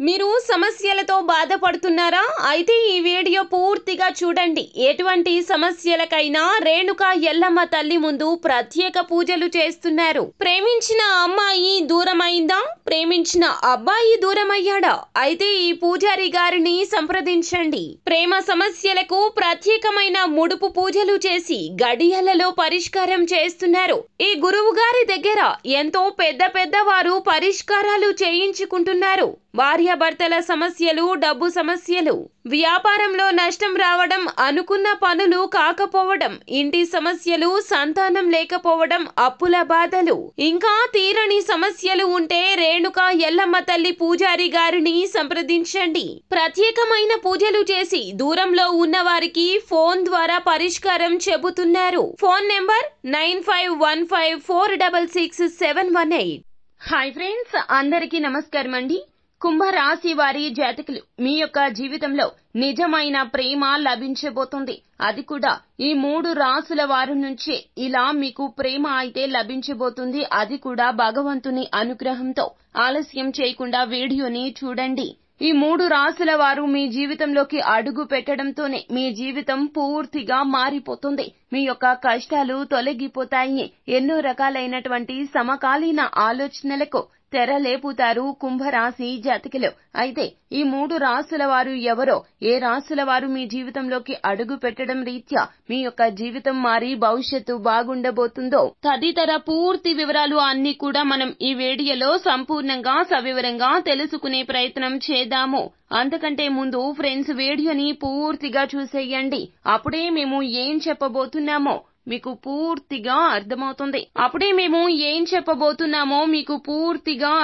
మీరు సమస్యలతో బాధపడుతున్నారా? అయితే ఈ వీడియో పూర్తిగా చూడండి. ఎటువంటి సమస్యలకైనా రేణుక ఎల్లమ్మ తల్లి ముందు ప్రత్యేక పూజలు చేస్తున్నారు. ప్రేమించిన అమ్మాయి దూరమైందా? ప్రేమించిన అబ్బాయి దూరమయ్యాడా? అయితే ఈ పూజారి గారిని సంప్రదించండి. ప్రేమ సమస్యలకు ప్రత్యేకమైన ముడుపు పూజలు చేసి గడియలలో పరిష్కారం చేస్తున్నారు. ఈ గురువు గారి దగ్గర ఎంతో పెద్ద వారు పరిష్కారాలు చేయించుకుంటున్నారు. భార్యాభర్తల సమస్యలు, డబ్బు సమస్యలు, వ్యాపారంలో నష్టం రావడం, అనుకున్న పనులు కాకపోవడం, ఇంటి సమస్యలు, సంతానం లేకపోవడం, అప్పుల బాధలు, ఇంకా తీరని సమస్యలు ఉంటే రేణుక ఎల్లమ్మ తల్లి పూజారి గారిని సంప్రదించండి. ప్రత్యేకమైన పూజలు చేసి దూరంలో ఉన్న వారికి ఫోన్ ద్వారా పరిష్కారం చెబుతున్నారు. Phone number 9515466718. హాయ్ ఫ్రెండ్స్, అందరికీ నమస్కారం అండి. కుంభరాశి వారి జాతకులు, మీ యొక్క జీవితంలో నిజమైన ప్రేమ లభించబోతుంది. అది కూడా ఈ 3 రాసుల వారి నుంచే ఇలా మీకు ప్రేమ అయితే లభించబోతుంది. అది కూడా భగవంతుని అనుగ్రహంతో. ఆలస్యం చేయకుండా వీడియోని చూడండి. ఈ 3 రాసుల వారు మీ జీవితంలోకి అడుగు పెట్టడంతోనే మీ జీవితం పూర్తిగా మారిపోతుంది. మీ యొక్క కష్టాలు తొలగిపోతాయి. ఎన్నో రకాలైనటువంటి సమకాలీన ఆలోచనలకు తెరలేపుతారు కుంభరాశి జాతకులు. అయితే ఈ 3 రాసుల వారు ఎవరో, ఏ రాసుల వారు మీ జీవితంలోకి అడుగు పెట్టడం రీత్యా మీ యొక్క జీవితం మారి భవిష్యత్తు బాగుండబోతుందో తదితర పూర్తి వివరాలు అన్ని కూడా మనం ఈ వీడియోలో సంపూర్ణంగా సవివరంగా తెలుసుకునే ప్రయత్నం చేద్దాము. అంతకంటే ముందు ఫ్రెండ్స్, వీడియోని పూర్తిగా చూసేయండి. అప్పుడే మేము ఏం చెప్పబోతున్నామో మీకు పూర్తిగా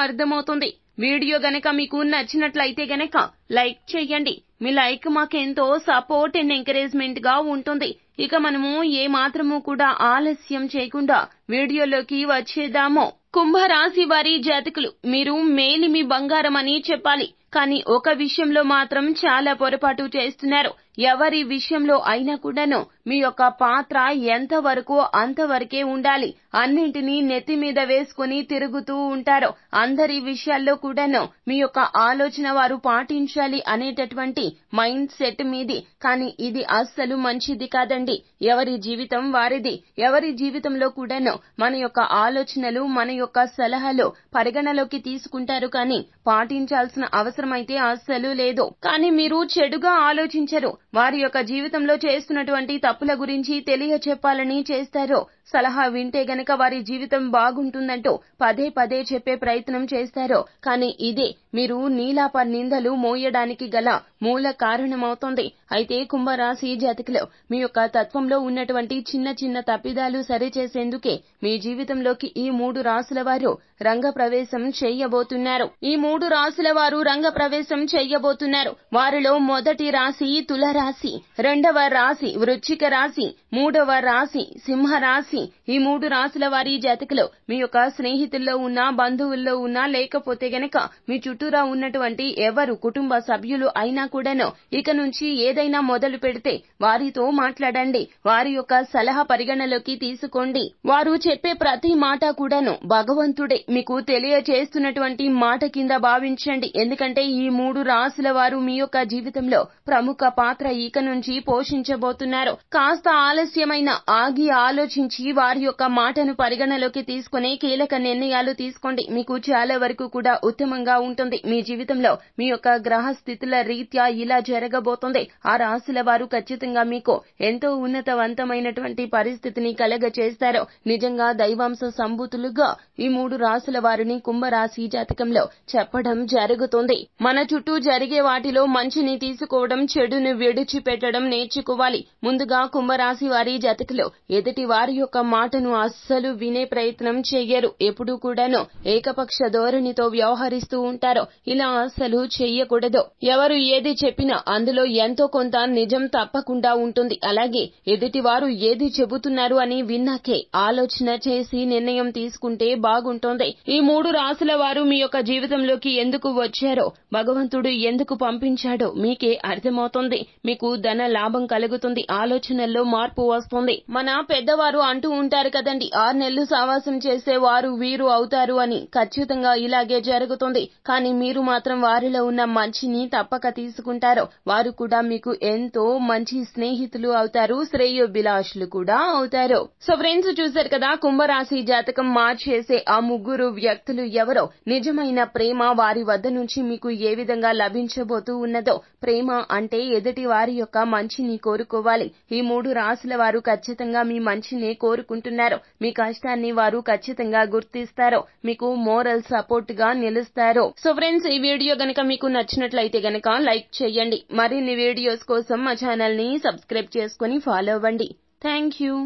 అర్థమవుతుంది. వీడియో గనక మీకు నచ్చినట్లయితే గనక లైక్ చేయండి. మీ లైక్ మాకెంతో సపోర్ట్ అండ్ ఎంకరేజ్మెంట్ గా ఉంటుంది. ఇక మనము ఏ మాత్రము కూడా ఆలస్యం చేయకుండా వీడియోలోకి వచ్చేద్దాము. కుంభరాశి వారి జాతకులు, మీరు మేలిమి బంగారం అని చెప్పాలి. కానీ ఒక విషయంలో మాత్రం చాలా పొరపాటు చేస్తున్నారు. ఎవరి విషయంలో అయినా కూడాను మీ యొక్క పాత్ర ఎంతవరకు అంతవరకే ఉండాలి. అన్నింటినీ నెత్తి మీద వేసుకుని తిరుగుతూ ఉంటారు. అందరి విషయాల్లో కూడాను మీ యొక్క ఆలోచన వారు పాటించాలి అనేటటువంటి మైండ్ సెట్ మీది. కానీ ఇది అస్సలు మంచిది కాదండి. ఎవరి జీవితం వారిది. ఎవరి జీవితంలో కూడాను మన యొక్క ఆలోచనలు, మన యొక్క సలహాలు పరిగణలోకి తీసుకుంటారు. కానీ పాటించాల్సిన అవసరం అయితే అస్సలు లేదు. కానీ మీరు చెడుగా ఆలోచించరు. వారి యొక్క జీవితంలో చేస్తున్నటువంటి తప్పుల గురించి తెలియచెప్పాలని చేస్తారు. సలహా వింటే గనక వారి జీవితం బాగుంటుందంటూ పదే చెప్పే ప్రయత్నం చేస్తారు. కానీ ఇదే మీరు నీలాప నిందలు మోయడానికి గల మూల కారణమవుతుంది. అయితే కుంభరాశి జాతకులు, మీ యొక్క తత్వంలో ఉన్నటువంటి చిన్న తప్పిదాలు సరిచేసేందుకే మీ జీవితంలోకి ఈ 3 రాసుల వారు రంగప్రవేశం చేయబోతున్నారు. వారిలో మొదటి రాశి తులరాశి, రెండవ రాశి వృశ్చిక రాశి, మూడవ రాశి సింహరాశి. ఈ 3 రాశుల వారి జాతకులు మీ యొక్క స్నేహితుల్లో ఉన్నా, బంధువుల్లో ఉన్నా, లేకపోతే గనక మీ చుట్టూరా ఉన్నటువంటి ఎవరు కుటుంబ సభ్యులు అయినా కూడాను ఇక నుంచి ఏదైనా మొదలు పెడితే వారితో మాట్లాడండి. వారి యొక్క సలహా పరిగణలోకి తీసుకోండి. వారు చెప్పే ప్రతి మాట కూడాను భగవంతుడే మీకు తెలియచేస్తున్నటువంటి మాట కింద భావించండి. ఎందుకంటే ఈ 3 రాశుల వారు మీ యొక్క జీవితంలో ప్రముఖ పాత్ర ఇక నుంచి పోషించబోతున్నారు. కాస్త ఆలస్యమైన ఆగి ఆలోచించి వారి యొక్క మాటను పరిగణలోకి తీసుకుని కీలక నిర్ణయాలు తీసుకోండి. మీకు చాలా వరకు కూడా ఉత్తమంగా ఉంటుంది. మీ జీవితంలో మీ యొక్క గ్రహ స్థితుల రీత్యా ఇలా జరగబోతుంది. ఆ రాశుల వారు ఖచ్చితంగా మీకు ఎంతో ఉన్నతవంతమైనటువంటి పరిస్థితిని కలగచేస్తారు. నిజంగా దైవాంశ సంభూతులుగా ఈ 3 రాశుల వారిని కుంభరాశి జాతకంలో చెప్పడం జరుగుతుంది. మన చుట్టూ జరిగే వాటిలో మంచిని తీసుకోవడం, చెడును విడిచిపెట్టడం నేర్చుకోవాలి. ముందుగా కుంభరాశి వారి జాతకులు ఎదుటి వారి యొక్క మాటను అస్సలు వినే ప్రయత్నం చెయ్యరు. ఎప్పుడూ కూడాను ఏకపక్ష ధోరణితో వ్యవహరిస్తూ ఉంటారు. ఇలా అస్సలు చెయ్యకూడదు. ఎవరు ఏది చెప్పినా అందులో ఎంతో కొంత నిజం తప్పకుండా ఉంటుంది. అలాగే ఎదుటి వారు ఏది చెబుతున్నారు అని విన్నాకే ఆలోచన చేసి నిర్ణయం తీసుకుంటే బాగుంటుంది. చెప్పండి. ఈ 3 రాశుల వారు మీ యొక్క జీవితంలోకి ఎందుకు వచ్చారో, భగవంతుడు ఎందుకు పంపించాడో మీకే అర్థమవుతుంది. మీకు ధన లాభం కలుగుతుంది, ఆలోచనల్లో మార్పు వస్తుంది. మన పెద్దవారు అంటూ ఉంటారు కదండి, 6 నెలలు సావాసం చేసే వారు వీరు అవుతారు అని. ఖచ్చితంగా ఇలాగే జరుగుతుంది. కానీ మీరు మాత్రం వారిలో ఉన్న మంచిని తప్పక తీసుకుంటారు. వారు కూడా మీకు ఎంతో మంచి స్నేహితులు అవుతారు, శ్రేయోభిలాషులు కూడా అవుతారు. సో ఫ్రెండ్స్, చూశారు కదా కుంభరాశి జాతకం మార్చేసే ఆ 3 వ్యక్తులు ఎవరో. నిజమైన ప్రేమ వారి వద్ద నుంచి మీకు ఏ విధంగా లభించబోతూ ఉన్నదో. ప్రేమ అంటే ఎదుటి వారి యొక్క మంచిని కోరుకోవాలి. ఈ 3 రాశుల వారు ఖచ్చితంగా మీ మంచినే కోరుకుంటున్నారు. మీ కష్టాన్ని వారు ఖచ్చితంగా గుర్తిస్తారు, మీకు మోరల్ సపోర్ట్ గా నిలుస్తారు. సో ఫ్రెండ్స్, ఈ వీడియో గనక మీకు నచ్చినట్లయితే గనక లైక్ చేయండి. మరిన్ని వీడియోస్ కోసం మా ఛానల్ ని సబ్స్క్రైబ్ చేసుకుని ఫాలో అవ్వండి. Thank you.